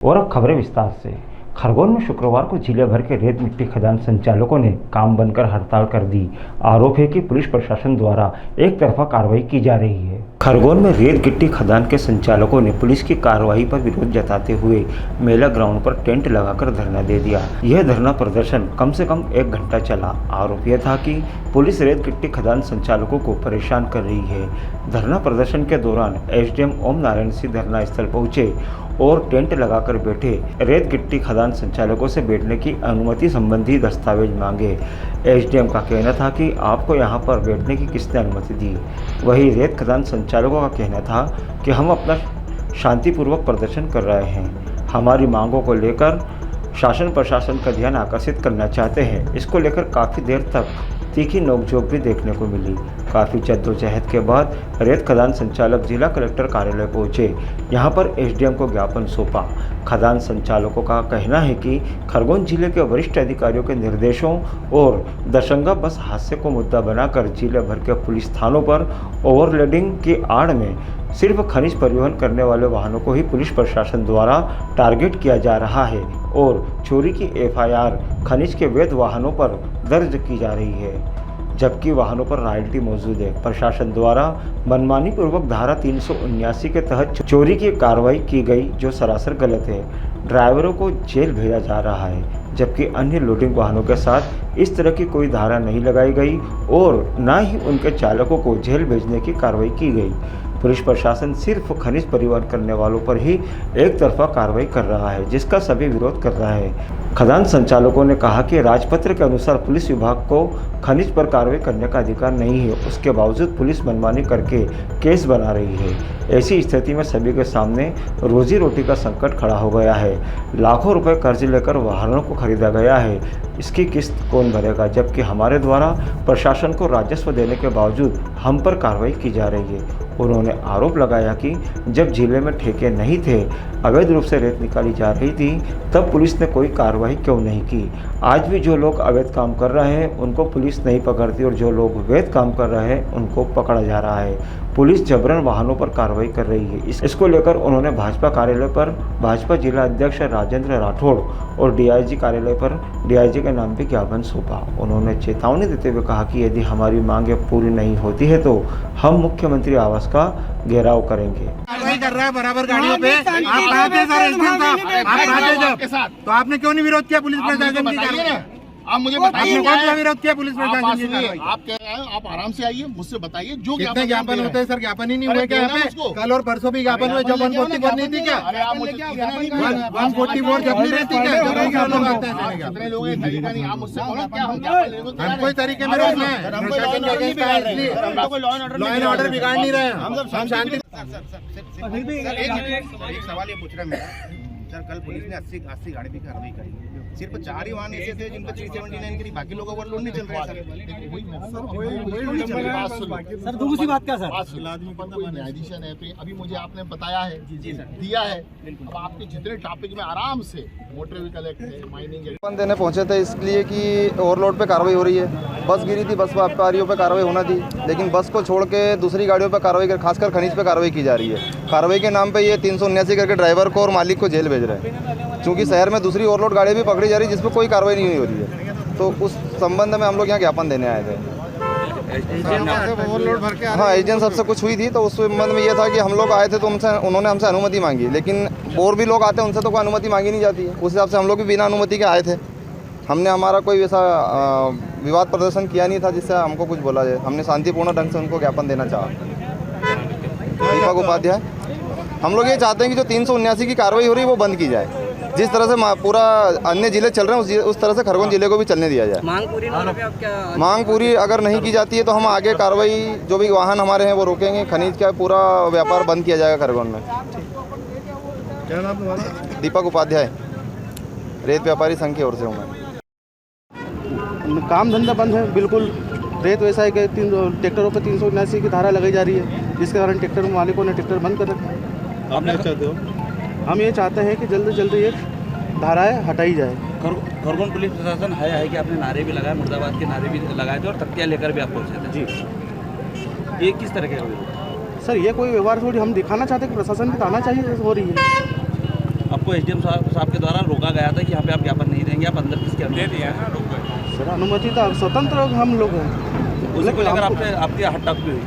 और अब खबरें विस्तार से। खरगोन में शुक्रवार को जिले भर के रेत मिट्टी खदान संचालकों ने काम बंद कर हड़ताल कर दी। आरोप है कि पुलिस प्रशासन द्वारा एक तरफा कार्रवाई की जा रही है। खरगोन में रेत गिट्टी खदान के संचालकों ने पुलिस की कार्रवाई पर विरोध जताते हुए मेला ग्राउंड पर टेंट लगाकर धरना दे दिया। यह धरना प्रदर्शन कम से कम 1 घंटा चला। आरोप यह था कि पुलिस रेत गिट्टी खदान संचालकों को परेशान कर रही है। धरना प्रदर्शन के दौरान एसडीएम ओम नारायण सिंह धरना स्थल पहुंचे और टेंट लगाकर बैठे रेत गिट्टी खदान संचालकों से बैठने की अनुमति संबंधी दस्तावेज मांगे। एसडीएम का कहना था कि आपको यहां पर बैठने की किसने अनुमति दी। वहीं रेत खदान संचालकों का कहना था कि हम अपना शांतिपूर्वक प्रदर्शन कर रहे हैं, हमारी मांगों को लेकर शासन प्रशासन का ध्यान आकर्षित करना चाहते हैं। इसको लेकर काफ़ी देर तक तीखी नोकझोंक भी देखने को मिली। काफ़ी जद्दोजहद के बाद रेत खदान संचालक जिला कलेक्टर कार्यालय पहुंचे। यहां पर एसडीएम को ज्ञापन सौंपा। खदान संचालकों का कहना है कि खरगोन जिले के वरिष्ठ अधिकारियों के निर्देशों और दशंगा बस हादसे को मुद्दा बनाकर जिले भर के पुलिस थानों पर ओवरलोडिंग की आड़ में सिर्फ खनिज परिवहन करने वाले वाहनों को ही पुलिस प्रशासन द्वारा टारगेट किया जा रहा है और चोरी की एफआईआर खनिज के वैध वाहनों पर दर्ज की जा रही है, जबकि वाहनों पर रॉयल्टी मौजूद है। प्रशासन द्वारा मनमानी पूर्वक धारा 379 के तहत चोरी की कार्रवाई की गई, जो सरासर गलत है। ड्राइवरों को जेल भेजा जा रहा है, जबकि अन्य लोडिंग वाहनों के साथ इस तरह की कोई धारा नहीं लगाई गई और न ही उनके चालकों को जेल भेजने की कार्रवाई की गई। पुलिस प्रशासन सिर्फ खनिज परिवहन करने वालों पर ही एक तरफा कार्रवाई कर रहा है, जिसका सभी विरोध कर रहा है। खदान संचालकों ने कहा कि राजपत्र के अनुसार पुलिस विभाग को खनिज पर कार्रवाई करने का अधिकार नहीं है, उसके बावजूद पुलिस मनमानी करके केस बना रही है। ऐसी स्थिति में सभी के सामने रोजी रोटी का संकट खड़ा हो गया है। लाखों रुपए कर्ज लेकर वाहनों को खरीदा गया है, इसकी किस्त कौन भरेगा, जबकि हमारे द्वारा प्रशासन को राजस्व देने के बावजूद हम पर कार्रवाई की जा रही है। उन्होंने आरोप लगाया कि जब जिले में ठेके नहीं थे, अवैध रूप से रेत निकाली जा रही थी, तब पुलिस ने कोई कार्रवाई क्यों नहीं की। आज भी जो लोग अवैध काम कर रहे हैं उनको पुलिस नहीं पकड़ती और जो लोग वैध काम कर रहे हैं उनको पकड़ा जा रहा है। पुलिस जबरन वाहनों पर कार्रवाई कर रही है। इसको लेकर उन्होंने भाजपा कार्यालय पर भाजपा जिला अध्यक्ष राजेंद्र राठौड़ और डीआईजी कार्यालय पर डीआईजी के नाम पे ज्ञापन सौंपा। उन्होंने चेतावनी देते हुए कहा कि यदि हमारी मांगें पूरी नहीं होती है तो हम मुख्यमंत्री आवास का घेराव करेंगे। कर रहा है बराबर गाड़ियों पे, आप कहाँ थे सर एसडीएम साहब? आप कहाँ थे जब? तो आपने क्यों नहीं विरोध किया पुलिस प्रशासन की कार्रवाई? आप मुझे बताइए, आपने कौन सा विरोध किया पुलिस प्रशासन की कार्रवाई? आप कह रहे हैं, आप आराम से आइए, मुझसे बताइए जो कितने ज्ञापन होते हैं सर? ज्ञापन ही नहीं हुए क्या यहाँ पे? कल और परसों भी ज्ञापन हुए, जब 144 नहीं थी क्या? 144 जब नहीं रहती क्या? लोग आते हैं, कितने लोग हैं तरीका नहीं, आप मुझसे बोलो क्या हम ज्ञापन लेंगे? हम कोई तरीके में रोक रहे हैं, प्रशासन के अगेंस्ट है, इसलिए लॉ एंड ऑर्डर बिगाड़ नहीं रहे हैं, हम शांति। एक सवाल ये पूछ रहा है मेरा सर, कल पुलिस ने 80 गाड़ी की कार्रवाई करी, सिर्फ 4 ही वाहन ऐसे थे जिनको 379 करी, बाकी लोग ओवरलोड नहीं चल रहे सर। दूसरी बात क्या सर, आदमी पर कोई न्यायाधीश है पे अभी मुझे आपने बताया है, दिया है। अब आपके जितने टॉपिक में आराम से मोटर व्हीकल एक्ट है, माइनिंग है, देने पहुंचे थे इसलिए कि ओवरलोड पे कार्रवाई हो रही है। बस गिरी थी, बस व्यापारियों पे कार्रवाई होना थी, लेकिन बस को छोड़ के दूसरी गाड़ियों पे कार्रवाई कर, खासकर खनिज पे कार्रवाई की जा रही है। कार्रवाई के नाम पे ये 379 करके ड्राइवर को और मालिक को जेल भेज रहे हैं, क्योंकि शहर में दूसरी ओवरलोड गाड़ी भी पकड़ी जा रही है जिसमें कोई कार्रवाई नहीं हो रही है। तो उस संबंध में हम लोग यहाँ ज्ञापन देने आए थे। हाँ, एजेंट सबसे कुछ हुई थी, तो उस संबंध में ये था कि हम लोग आए थे तो उन्होंने हमसे अनुमति मांगी, लेकिन और भी लोग आते हैं उनसे तो कोई अनुमति मांगी नहीं जाती है। उस हिसाब से हम लोग भी बिना अनुमति के आए थे। हमने हमारा कोई वैसा विवाद प्रदर्शन किया नहीं था जिससे हमको कुछ बोला जाए। हमने शांतिपूर्ण ढंग से उनको ज्ञापन देना चाहा। दीपक उपाध्याय, हम लोग ये चाहते हैं कि जो 379 की कार्रवाई हो रही है वो बंद की जाए। जिस तरह से पूरा अन्य जिले चल रहे हैं उस तरह से खरगोन जिले को भी चलने दिया जाए। मांग पूरी अगर नहीं की जाती है तो हम आगे कार्रवाई, जो भी वाहन हमारे हैं वो रोकेंगे। खनिज का पूरा व्यापार बंद किया जाएगा खरगोन में। क्या नाम तुम्हारा? दीपक उपाध्याय, रेत व्यापारी संघ की ओर से हूँ मैं। काम धंधा बंद है बिल्कुल। रेत वैसा है कि ट्रैक्टरों पर 379 की धारा लगाई जा रही है, जिसके कारण ट्रैक्टर मालिकों ने ट्रैक्टर बंद कर रखा है। आप क्या चाहते हो? हम ये चाहते हैं कि जल्द से जल्द ये धाराएं हटाई जाए। खरगोन पुलिस प्रशासन है कि आपने नारे भी लगाए, मुर्दाबाद के नारे भी लगाए थे और तख्तियाँ लेकर भी आप पहुँचे थे जी। ये किस तरह के सर, ये कोई व्यवहार थोड़ी हम दिखाना चाहते हैं कि प्रशासन की तानाशाही हो रही है। आपको एसडीएम साहब के द्वारा रोका गया था कि यहाँ पे आप ज्ञापन नहीं देंगे, आप अंदर किसके दे दिया सर अनुमति था, स्वतंत्र हम लोग हैं। उसी को लेकर आपकी हट्टा भी हुई?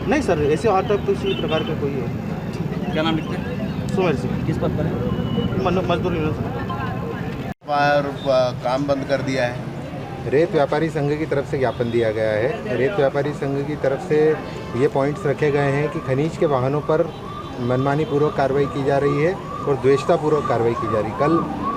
नहीं सर, ऐसे हट किसी प्रकार का कोई है। क्या नाम लिखते हैं? सुमेर सिंह। किस पद पर है? मजदूर यूनियन पर काम बंद कर दिया है। रेत व्यापारी संघ की तरफ से ज्ञापन दिया गया है। रेत व्यापारी संघ की तरफ से ये पॉइंट्स रखे गए हैं कि खनीज के वाहनों पर मनमानी पूर्वक कार्रवाई की जा रही है और द्वेषतापूर्वक कार्रवाई की जा रही है। कल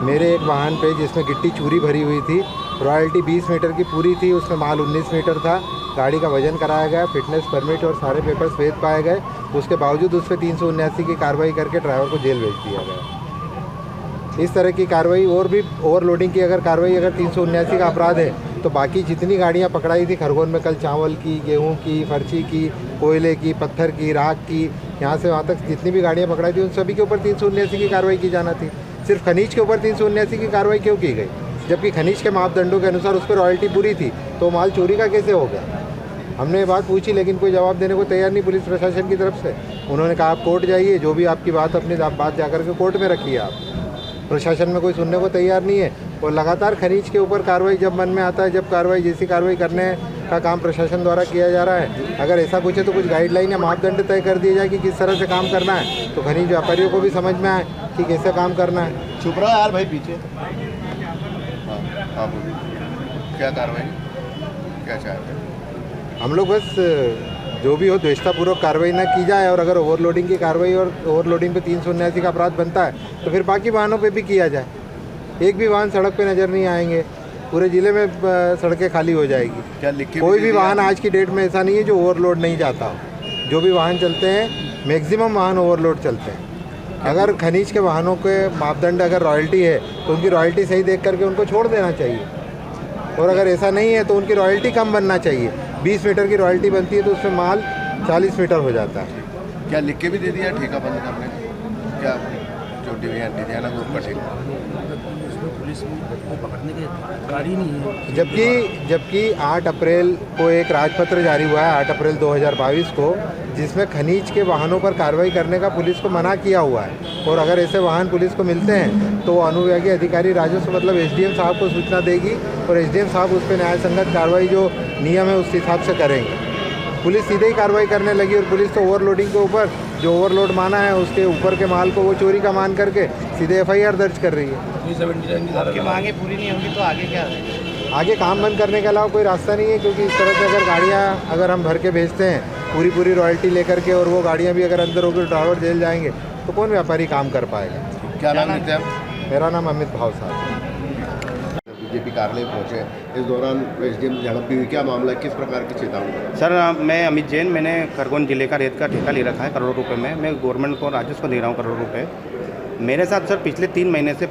मेरे एक वाहन पे जिसमें गिट्टी चूरी भरी हुई थी, रॉयल्टी 20 मीटर की पूरी थी, उसमें माल 19 मीटर था। गाड़ी का वजन कराया गया, फिटनेस परमिट और सारे पेपर्स वैध पाए गए। उसके बावजूद उस पर 379 की कार्रवाई करके ड्राइवर को जेल भेज दिया गया। इस तरह की कार्रवाई और भी ओवरलोडिंग की अगर 379 का अपराध है तो बाकी जितनी गाड़ियां पकड़ाई थी खरगोन में कल, चावल की, गेहूं की, फर्ची की, कोयले की, पत्थर की, राख की, यहाँ से वहाँ तक जितनी भी गाड़ियां पकड़ाई थी उन सभी के ऊपर 379 की कार्रवाई की जाना थी। सिर्फ खनीज के ऊपर 379 की कार्रवाई क्यों की गई? जबकि खनीज के मापदंडों के अनुसार उस पर रॉयल्टी पूरी थी, तो माल चोरी का कैसे हो गया? हमने ये बात पूछी लेकिन कोई जवाब देने को तैयार नहीं पुलिस प्रशासन की तरफ से। उन्होंने कहा आप कोर्ट जाइए, जो भी आपकी बात अपनी बात जाकर के कोर्ट में रखिए। आप प्रशासन में कोई सुनने को तैयार नहीं है और लगातार खनीज के ऊपर कार्रवाई जब मन में आता है, जब जैसी कार्रवाई करने का काम प्रशासन द्वारा किया जा रहा है, अगर ऐसा कुछ है तो कुछ गाइडलाइन या मापदंड तय कर दिए जाए कि किस तरह से काम करना है, तो खनीज व्यापारियों को भी समझ में आए कि कैसे काम करना है। चुप रहा यार भाई पीछे। हाँ क्या कार्रवाई क्या चाहते हैं? हम लोग बस जो भी हो द्वेषतापूर्वक कार्रवाई ना की जाए और अगर ओवरलोडिंग की कार्रवाई और ओवरलोडिंग पे 379 का अपराध बनता है तो फिर बाकी वाहनों पे भी किया जाए। एक भी वाहन सड़क पे नज़र नहीं आएंगे, पूरे ज़िले में सड़कें खाली हो जाएगी। क्या लिख के कोई भी वाहन आज की डेट में ऐसा नहीं है जो ओवरलोड नहीं जाता हो। जो भी वाहन चलते हैं मैक्सिमम वाहन ओवरलोड चलते हैं। अगर खनीज के वाहनों के मापदंड अगर रॉयल्टी है तो उनकी रॉयल्टी सही देख करके उनको छोड़ देना चाहिए, और अगर ऐसा नहीं है तो उनकी रॉयल्टी कम बनना चाहिए। 20 मीटर की रॉयल्टी बनती है तो उसमें माल 40 मीटर हो जाता है। क्या लिख के भी दे दिया ठेका बंद करने? क्या जो डिजाना ग्रुप का ठेका? पुलिस को पकड़ने की गाड़ी नहीं है। जबकि 8 अप्रैल को एक राजपत्र जारी हुआ है, 8 अप्रैल 2022 को, जिसमें खनीज के वाहनों पर कार्रवाई करने का पुलिस को मना किया हुआ है। और अगर ऐसे वाहन पुलिस को मिलते हैं तो अनुविभागीय अधिकारी राजस्व मतलब एसडीएम साहब को सूचना देगी और एसडीएम साहब उस पर न्याय संगत कार्रवाई जो नियम है उस हिसाब से करेंगे। पुलिस सीधे ही कार्रवाई करने लगी और पुलिस तो ओवरलोडिंग के ऊपर जो ओवरलोड माना है उसके ऊपर के माल को वो चोरी का मान करके सीधे FIR दर्ज कर रही है। आपकी मांगे पूरी नहीं होगी तो आगे क्या है? आगे काम बंद करने के अलावा कोई रास्ता नहीं है, क्योंकि इस तरह से अगर गाड़ियाँ अगर हम भर के भेजते हैं पूरी रॉयल्टी लेकर के और वो गाड़ियाँ भी अगर अंदर होकर ड्राइवर जेल जाएंगे तो कौन व्यापारी काम कर पाएगा? क्या नाम लेते हैं? मेरा नाम अमित भाव साहब है। बीजेपी कार्यालय पहुंचे, इस दौरान एसडीएम झड़प भी हुई, क्या मामला है, किस प्रकार की चेतावनी? सर मैं अमित जैन, मैंने खरगोन जिले का रेत का ठेका ले रखा है करोड़ों रुपए में। मैं गवर्नमेंट को राजस्व को दे रहा हूँ करोड़ों रुपए। मेरे साथ सर पिछले 3 महीने से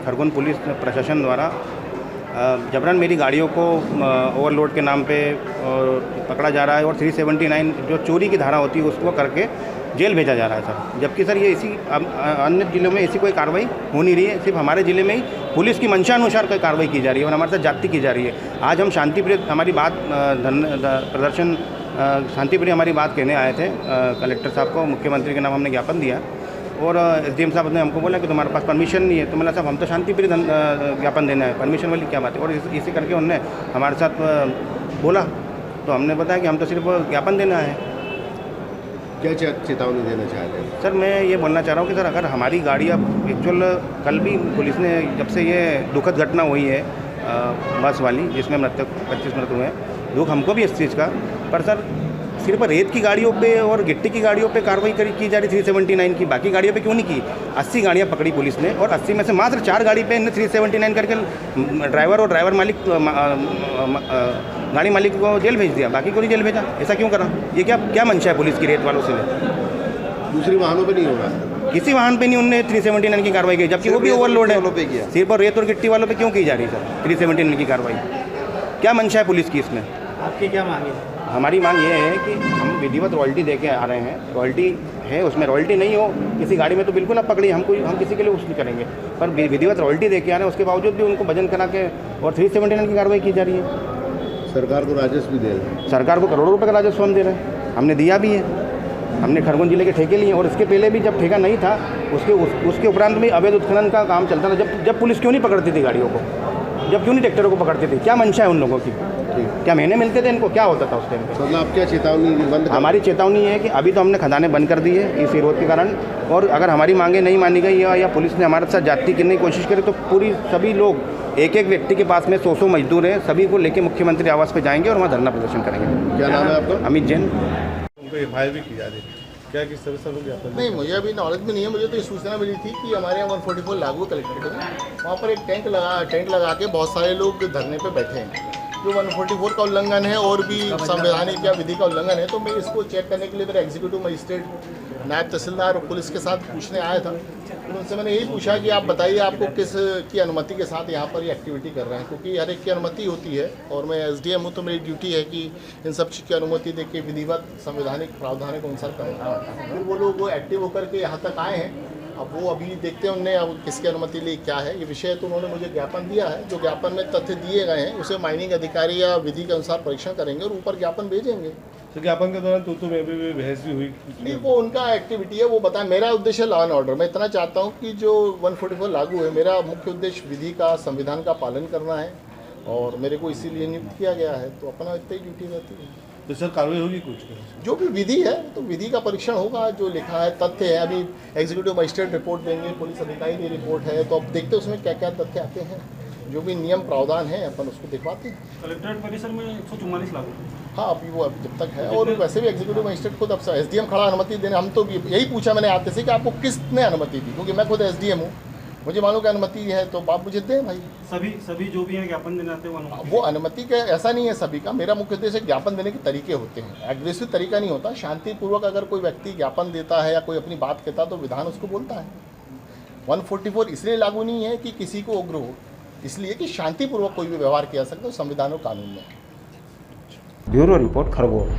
खरगोन पुलिस प्रशासन द्वारा जबरन मेरी गाड़ियों को ओवरलोड के नाम पे पकड़ा जा रहा है और 379 जो चोरी की धारा होती है उसको करके जेल भेजा जा रहा है सर। जबकि सर ये इसी अन्य जिलों में ऐसी कोई कार्रवाई हो नहीं रही है, सिर्फ हमारे ज़िले में ही पुलिस की मंशा अनुसार कोई कार्रवाई की जा रही है और हमारे साथ जाति की जा रही है। आज हम शांतिप्रिय हमारी बात प्रदर्शन शांतिप्रिय हमारी बात कहने आए थे कलेक्टर साहब को, मुख्यमंत्री के नाम हमने ज्ञापन दिया और एसडीएम साहब ने हमको बोला कि तुम्हारे पास परमिशन नहीं है। तो मैंने साहब हम तो शांतिप्रिय ज्ञापन देना है, परमिशन वाली क्या बात है? और इसी करके उन्होंने हमारे साथ बोला तो हमने बताया कि हम तो सिर्फ ज्ञापन देना है। क्या चेतावनी देना चाहते हैं? सर मैं ये बोलना चाह रहा हूँ कि सर अगर हमारी गाड़ी अब एक्चुअल कल भी पुलिस ने जब से ये दुखद घटना हुई है बस वाली जिसमें 25 मृत हुए हैं, दुख हमको भी इस चीज़ का, पर सर सिर्फ रेत की गाड़ियों पे और गिट्टी की गाड़ियों पे कार्रवाई की जा रही 379 की, बाकी गाड़ियों पे क्यों नहीं की? 80 गाड़ियाँ पकड़ी पुलिस ने और 80 में से मात्र 4 गाड़ी पे 379 करके ड्राइवर और ड्राइवर मालिक गाड़ी मालिक को जेल भेज दिया, बाकी को नहीं जेल भेजा। ऐसा क्यों करा? ये क्या मंशा है पुलिस की रेत वालों से? दूसरी वाहनों पे नहीं होगा, किसी वाहन पे नहीं उन्होंने 379 की कार्रवाई की, जबकि वो भी ओवरलोड है। सिर्फ और रेत और गिट्टी वालों पे क्यों की जा रही है सर 379 की कार्रवाई? क्या मंशा है पुलिस की इसमें? आपकी क्या मांग है? हमारी मांग ये है कि हम विधिवत रॉयल्टी दे के आ रहे हैं, रॉयल्टी है उसमें रॉयल्टी नहीं हो किसी गाड़ी में तो बिल्कुल आप पकड़िए, हम किसी के लिए कुछ नहीं करेंगे, पर विधिवत रॉयल्टी दे के आ रहे हैं, उसके बावजूद भी उनको वजन करा के और 379 की कार्रवाई की जा रही है। सरकार को राजस्व भी दे रहे हैं, सरकार को करोड़ों रुपये का राजस्व हम दे रहे हैं, हमने दिया भी है। हमने खरगोन जिले के ठेके लिए और इसके पहले भी जब ठेका नहीं था उसके उपरांत में अवैध उत्खनन का काम चलता था। जब पुलिस क्यों नहीं पकड़ती थी गाड़ियों को, जब क्यों नहीं ट्रैक्टरों को पकड़ती थी? क्या मंशा है उन लोगों की? क्या महीने मिलते थे इनको? क्या होता था उस टाइम पे? मतलब आप क्या चेतावनी बंद? हमारी चेतावनी है कि अभी तो हमने खदानें बंद कर दी है इस विरोध के कारण, और अगर हमारी मांगे नहीं मानी गई या पुलिस ने हमारे साथ जाति करने की कोशिश करी तो सभी लोग एक व्यक्ति के पास में 100 मजदूर हैं, सभी को लेके मुख्यमंत्री आवास पे जाएंगे और वहाँ धरना प्रदर्शन करेंगे। क्या नाम है आपका? अमित जैन। उनको एफआईआर भी की जा रही है, क्या किस तरह से लोग ज्ञापन? नहीं, मुझे अभी नॉलेज भी नहीं है। मुझे तो ये सूचना मिली थी कि हमारे यहाँ 144 लागू कलेक्ट्रेट में वहाँ पर एक टेंट लगा के बहुत सारे लोग धरने पे बैठे हैं। जो 144 का उल्लंघन है और भी संवैधानिक या विधि का उल्लंघन है, तो मैं इसको चेक करने के लिए मेरा एग्जीक्यूटिव मजिस्ट्रेट, नायब तहसीलदार और पुलिस के साथ पूछने आया था। तो उनसे मैंने यही पूछा कि आप बताइए आपको किस की अनुमति के साथ यहाँ पर ये एक्टिविटी कर रहे हैं, क्योंकि हर एक की अनुमति होती है और मैं एसडीएम हूँ तो मेरी ड्यूटी है कि इन सब चीज़ की अनुमति दे के विधिवत संवैधानिक प्रावधानों के अनुसार करना। फिर वो लोग एक्टिव होकर के यहाँ तक आए हैं। अब वो अभी देखते हैं उनने अब किसकी अनुमति ली, क्या है ये विषय। तो उन्होंने मुझे ज्ञापन दिया है, जो ज्ञापन में तथ्य दिए गए हैं उसे माइनिंग अधिकारी या विधि के अनुसार परीक्षण करेंगे और ऊपर ज्ञापन भेजेंगे। तो ज्ञापन के दौरान तो में भी बहस भी हुई? नहीं, वो उनका एक्टिविटी है, वो बताएं। मेरा उद्देश्य लॉ एंड ऑर्डर। मैं इतना चाहता हूँ कि जो 144 लागू है, मेरा मुख्य उद्देश्य विधि का, संविधान का पालन करना है और मेरे को इसीलिए नियुक्त किया गया है, तो अपना इतनी ड्यूटी रहती है। तो सर कार्रवाई होगी कुछ? जो भी विधि है तो विधि का परीक्षण होगा, जो लिखा है तथ्य है। अभी एग्जीक्यूटिव मजिस्ट्रेट रिपोर्ट देंगे, पुलिस अधिकारी की रिपोर्ट है, तो अब देखते हैं उसमें क्या क्या तथ्य आते हैं। जो भी नियम प्रावधान है अपन उसको दिखवाते हैं। कलेक्ट्रेट परिसर में 144 लागू। हाँ, अभी वो जब तक है। और वैसे भी एग्जीक्यूटिव मजिस्ट्रेट खुद, अब एसडीएम खड़ा अनुमति देने, हम तो यही पूछा मैंने आते से कि आपको किसने अनुमति दी, क्योंकि मैं खुद एसडीएम हूँ, मुझे मालूम कि अनुमति है तो आप मुझे दें भाई। सभी जो भी हैं ज्ञापन देने आते हैं वो अनुमति का ऐसा नहीं है सभी का। मेरा मुख्य उद्देश्य ज्ञापन देने के तरीके होते हैं, एग्रेसिव तरीका नहीं होता। शांतिपूर्वक अगर कोई व्यक्ति ज्ञापन देता है या कोई अपनी बात कहता है तो विधान उसको बोलता है। 144 इसलिए लागू नहीं है कि किसी को उग्र हो, इसलिए कि शांतिपूर्वक कोई भी व्यवहार किया सकता है संविधान और कानून में। Bureau report Khargone.